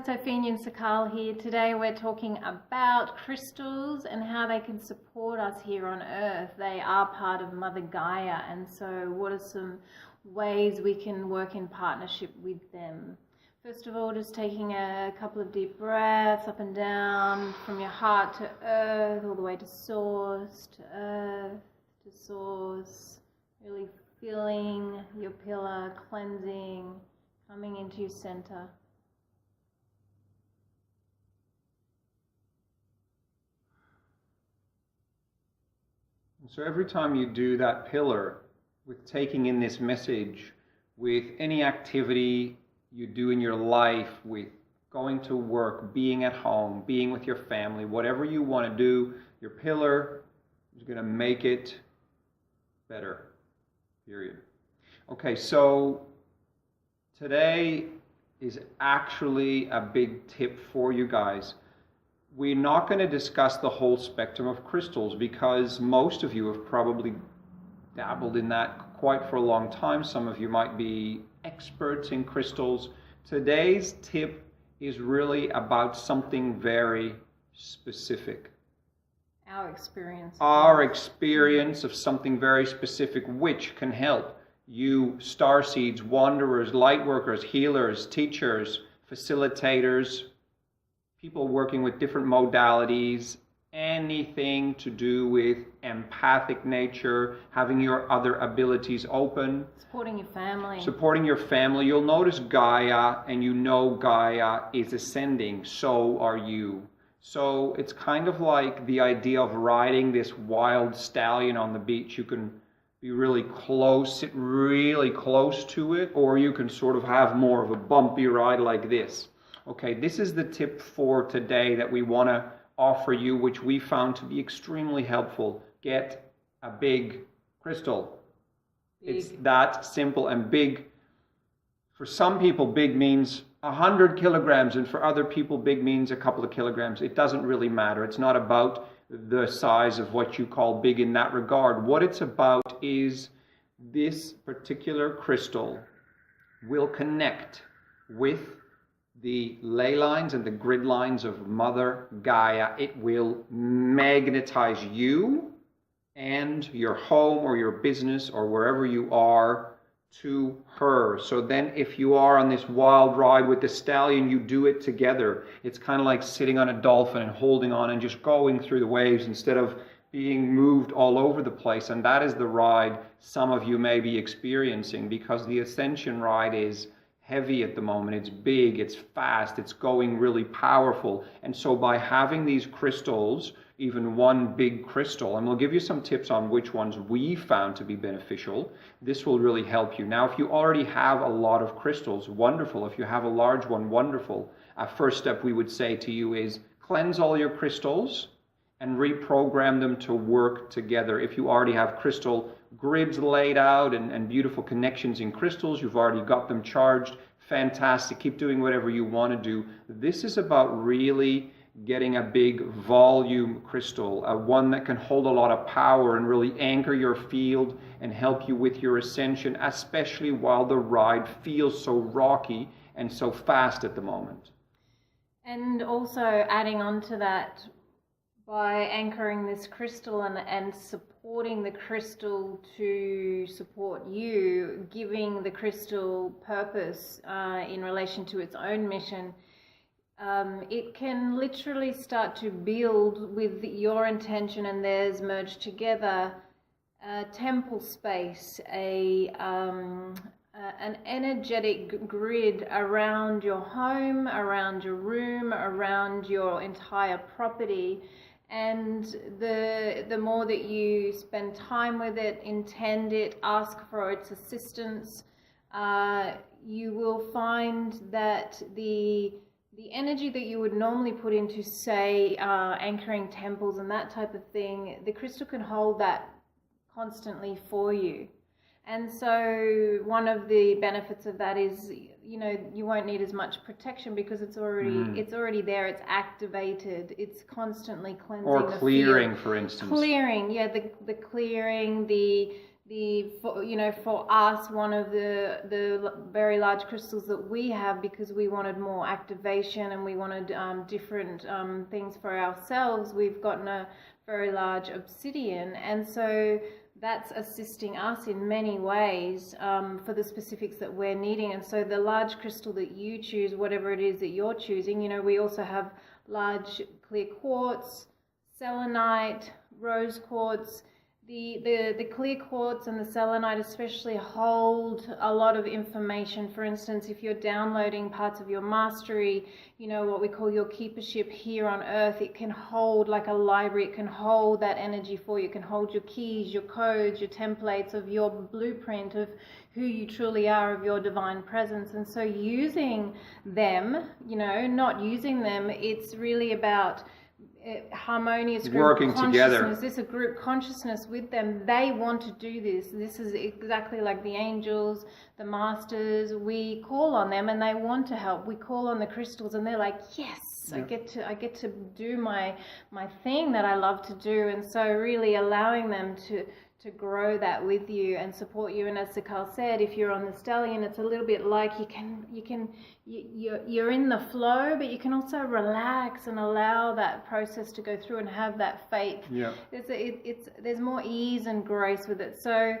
it's Opheana Sikaal here. Today we're talking about crystals and how they can support us here on Earth. They are part of Mother Gaia, and so what are some ways we can work in partnership with them? First of all, just taking a couple of deep breaths up and down from your heart to Earth, all the way to Source, to Earth, to Source. Really feeling your pillar, cleansing, coming into your center. So every time you do that pillar, with taking in this message, with any activity you do in your life, with going to work, being at home, being with your family, whatever you want to do, your pillar is going to make it better, period. Okay, so today is actually a big tip for you guys. We're not going to discuss the whole spectrum of crystals because most of you have probably dabbled in that quite for a long time. Some of you might be experts in crystals. Today's tip is really about something very specific. Our experience. Our experience of something very specific which can help you, Starseeds, Wanderers, Lightworkers, healers, teachers, facilitators, people working with different modalities, anything to do with empathic nature, having your other abilities open. Supporting your family. Supporting your family. You'll notice Gaia, and you know Gaia is ascending. So are you. So it's kind of like the idea of riding this wild stallion on the beach. You can be really close, sit really close to it, or you can sort of have more of a bumpy ride like this. Okay, this is the tip for today that we want to offer you, which we found to be extremely helpful. Get a big crystal. It's that simple. And big, for some people, big means 100 kilograms, and for other people, big means a couple of kilograms. It doesn't really matter. It's not about the size of what you call big in that regard. What it's about is this particular crystal will connect with the ley lines and the grid lines of Mother Gaia. It will magnetize you and your home or your business or wherever you are to her. So then if you are on this wild ride with the stallion, you do it together. It's kind of like sitting on a dolphin and holding on and just going through the waves instead of being moved all over the place. And that is the ride some of you may be experiencing, because the Ascension ride is heavy at the moment. It's big, it's fast, it's going really powerful. And so by having these crystals, even one big crystal, and we'll give you some tips on which ones we found to be beneficial, this will really help you. Now, if you already have a lot of crystals, wonderful. If you have a large one, wonderful. A first step we would say to you is cleanse all your crystals and reprogram them to work together. If you already have crystal grids laid out and beautiful connections in crystals, you've already got them charged, fantastic. Keep doing whatever you want to do. This is about really getting a big volume crystal, one that can hold a lot of power and really anchor your field and help you with your ascension, especially while the ride feels so rocky and so fast at the moment. And also adding on to that, by anchoring this crystal and supporting the crystal to support you, giving the crystal purpose in relation to its own mission, it can literally start to build with your intention and theirs merged together a temple space, an energetic grid around your home, around your room, around your entire property. And the more that you spend time with it, intend it, ask for its assistance, you will find that the energy that you would normally put into, say, anchoring temples and that type of thing, the crystal can hold that constantly for you. And so one of the benefits of that is, you know, you won't need as much protection because it's already there, it's activated, it's constantly cleansing. Or clearing, the field. for instance. Clearing, yeah, the clearing, the for us, one of the very large crystals that we have, because we wanted more activation and we wanted different things for ourselves, we've gotten a very large obsidian, and so that's assisting us in many ways for the specifics that we're needing. And so the large crystal that you choose, whatever it is that you're choosing, we also have large clear quartz, selenite, rose quartz. The clear quartz and the selenite especially hold a lot of information. For instance, if you're downloading parts of your mastery, what we call your keepership here on earth, it can hold like a library. It can hold that energy for you. It can hold your keys, your codes, your templates of your blueprint of who you truly are, of your divine presence. And so using them, not using them, it's really about harmonious group working together. There's a group consciousness with them. They want to do this. This is exactly like the angels, the masters. We call on them and they want to help. We call on the crystals and they're like, yes, yeah. I get to do my thing that I love to do. And so really allowing them to grow that with you and support you. And as Sikaal said, if you're on the stallion, it's a little bit like you're in the flow, but you can also relax and allow that process to go through and have that faith. Yeah. There's more ease and grace with it. So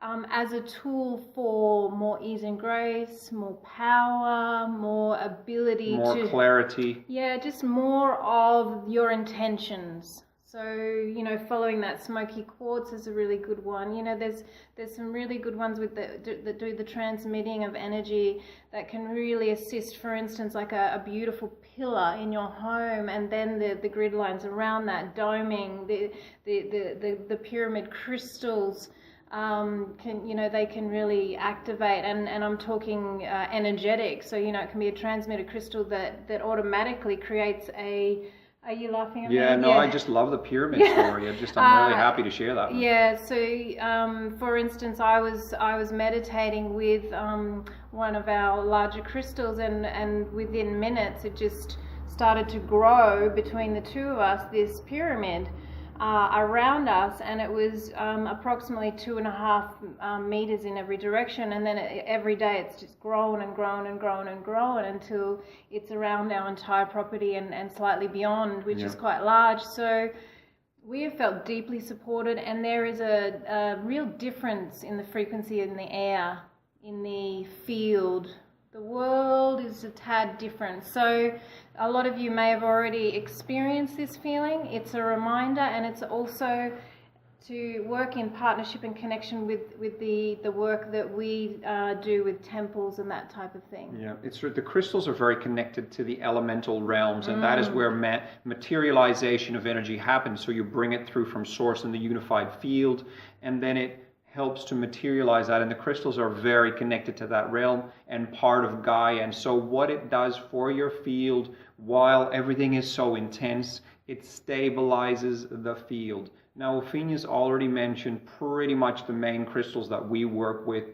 as a tool for more ease and grace, more power, more ability, more clarity. Yeah, just more of your intentions. So, following that smoky quartz is a really good one. There's some really good ones that do the transmitting of energy that can really assist. For instance, like a beautiful pillar in your home, and then the grid lines around that, doming, the pyramid crystals they can really activate, and I'm talking energetic. So, it can be a transmitter crystal that automatically creates a... Are you laughing at me? Yeah, no, I just love the pyramid story. I'm really happy to share that one. Yeah, so for instance, I was meditating with one of our larger crystals, and within minutes it just started to grow between the two of us, this pyramid around us, and it was approximately 2.5 meters in every direction, and then every day it's just grown and grown and grown and grown until it's around our entire property and slightly beyond, which is quite large. So we have felt deeply supported, and there is a real difference in the frequency in the air, in the field. The world is a tad different. So a lot of you may have already experienced this feeling. It's a reminder, and it's also to work in partnership and connection with the work that we do with temples and that type of thing. Yeah, the crystals are very connected to the elemental realms, and that is where materialization of energy happens. So you bring it through from source in the unified field, and then it helps to materialize that, and the crystals are very connected to that realm and part of Gaia. And so what it does for your field, while everything is so intense, it stabilizes the field. Now, Opheana's already mentioned pretty much the main crystals that we work with.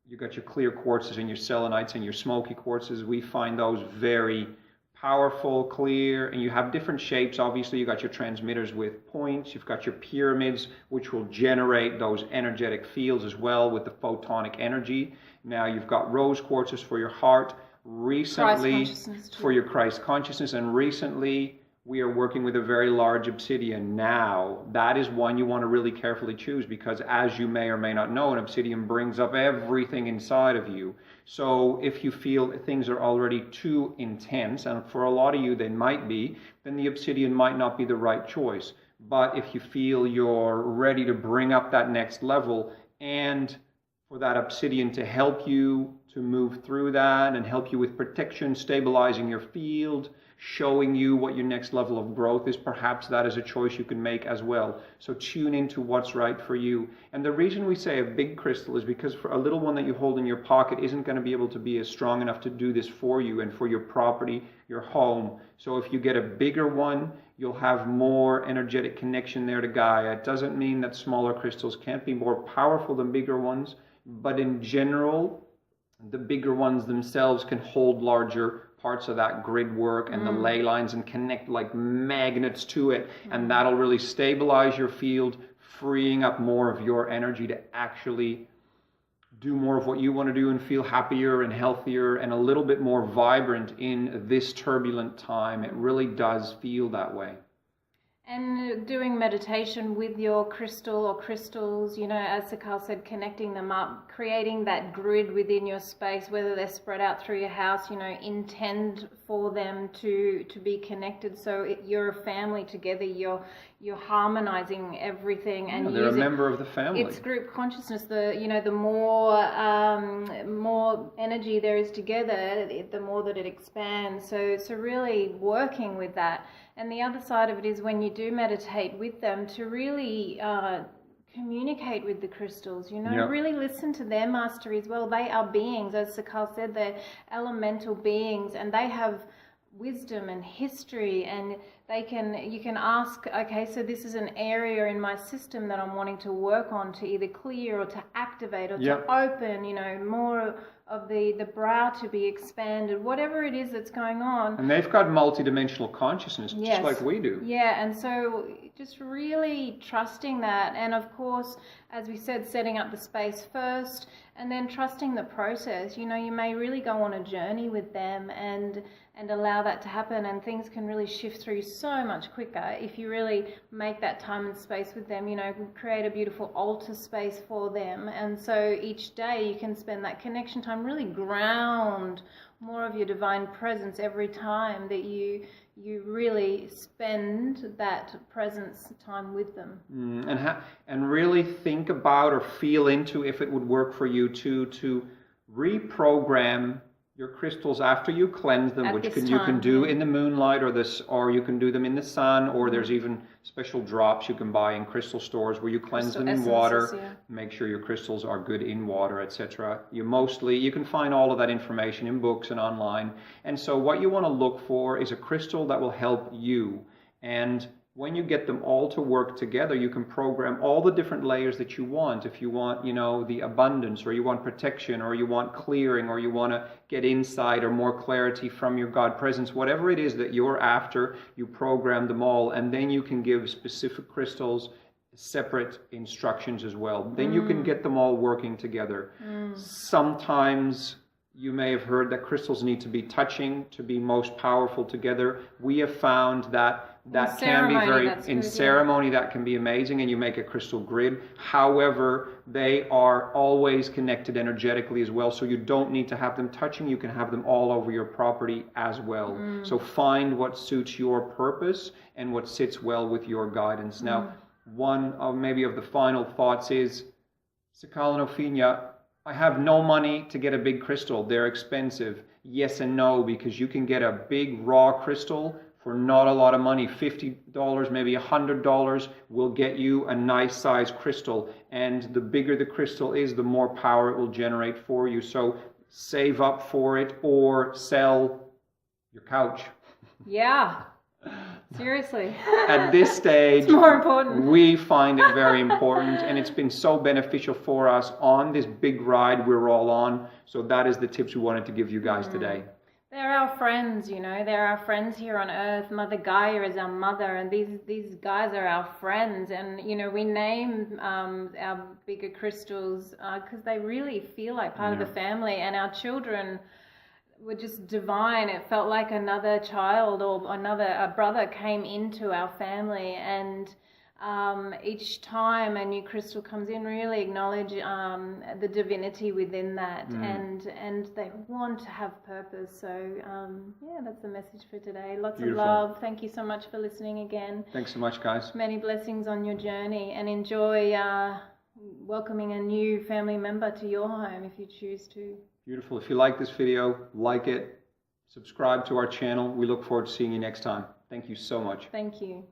You got your clear quartzes and your selenites and your smoky quartzes. We find those very powerful, clear, and you have different shapes. Obviously, you got your transmitters with points. You've got your pyramids, which will generate those energetic fields as well with the photonic energy. Now, you've got rose quartzes for your heart. Recently, for your Christ consciousness, and recently we are working with a very large obsidian. Now, that is one you want to really carefully choose, because as you may or may not know, an obsidian brings up everything inside of you. So if you feel things are already too intense, and for a lot of you they might be, then the obsidian might not be the right choice. But if you feel you're ready to bring up that next level, and for that obsidian to help you to move through that and help you with protection, stabilizing your field, showing you what your next level of growth is, perhaps that is a choice you can make as well. So tune into what's right for you. And the reason we say a big crystal is because for a little one that you hold in your pocket isn't going to be able to be as strong enough to do this for you and for your property, your home. So if you get a bigger one, you'll have more energetic connection there to Gaia. It doesn't mean that smaller crystals can't be more powerful than bigger ones, but in general, the bigger ones themselves can hold larger parts of that grid work and the ley lines and connect like magnets to it, and that'll really stabilize your field, freeing up more of your energy to actually do more of what you want to do and feel happier and healthier and a little bit more vibrant in this turbulent time. It really does feel that way. And doing meditation with your crystal or crystals, you know, as Sikaal said, connecting them up, creating that grid within your space, whether they're spread out through your house, you know, intend for them to be connected. So you're a family together, you're harmonizing everything, and they're a member of the family. It's group consciousness. The more energy there is together, the more that it expands. So really working with that. And the other side of it is when you do meditate with them, to really communicate with the crystals, you know, really listen to their mastery as well. They are beings, as Sikaal said, they're elemental beings, and they have wisdom and history, and you can ask, okay, so this is an area in my system that I'm wanting to work on, to either clear or to activate or to open, you know, more of the brow to be expanded, whatever it is that's going on. And they've got multidimensional consciousness, just like we do. Yeah, and so just really trusting that, and of course, as we said, setting up the space first, and then trusting the process. You know, you may really go on a journey with them and allow that to happen, and things can really shift through so much quicker if you really make that time and space with them. You know, create a beautiful altar space for them, and so each day you can spend that connection time, really ground more of your divine presence every time that you really spend that presence time with them. And really think about or feel into if it would work for you to reprogram your crystals after you cleanse them, which you can do in the moonlight or you can do them in the sun, or there's even special drops you can buy in crystal stores where you cleanse them in water. Make sure your crystals are good in water, etc. You can find all of that information in books and online. And so what you want to look for is a crystal that will help you. And when you get them all to work together, you can program all the different layers that you want. If you want, you know, the abundance, or you want protection, or you want clearing, or you want to get insight or more clarity from your God presence, whatever it is that you're after, you program them all, and then you can give specific crystals separate instructions as well. Then you can get them all working together. Sometimes you may have heard that crystals need to be touching to be most powerful together. We have found that can be very, ceremony, that can be amazing, and you make a crystal grid. However, they are always connected energetically as well, so you don't need to have them touching. You can have them all over your property as well. So find what suits your purpose and what sits well with your guidance. Now, one of maybe of the final thoughts is, Sikaal and Opheana, I have no money to get a big crystal. They're expensive. Yes and no, because you can get a big raw crystal for not a lot of money. $50, maybe $100 will get you a nice size crystal. And the bigger the crystal is, the more power it will generate for you. So save up for it or sell your couch. Yeah. Seriously. At this stage, it's more important. We find it very important, and it's been so beneficial for us on this big ride we're all on. So that is the tips we wanted to give you guys today. They're our friends, you know. They're our friends here on Earth. Mother Gaia is our mother, and these guys are our friends. And, you know, we name our bigger crystals because they really feel like part of the family, and our children were just divine. It felt like another child or a brother came into our family, and each time a new crystal comes in, really acknowledge the divinity within that, and they want to have purpose. So that's the message for today. Lots of love. Thank you so much for listening again. Thanks so much, guys. Many blessings on your journey, and enjoy welcoming a new family member to your home if you choose to. Beautiful. If you like this video, like it, subscribe to our channel. We look forward to seeing you next time. Thank you so much. Thank you.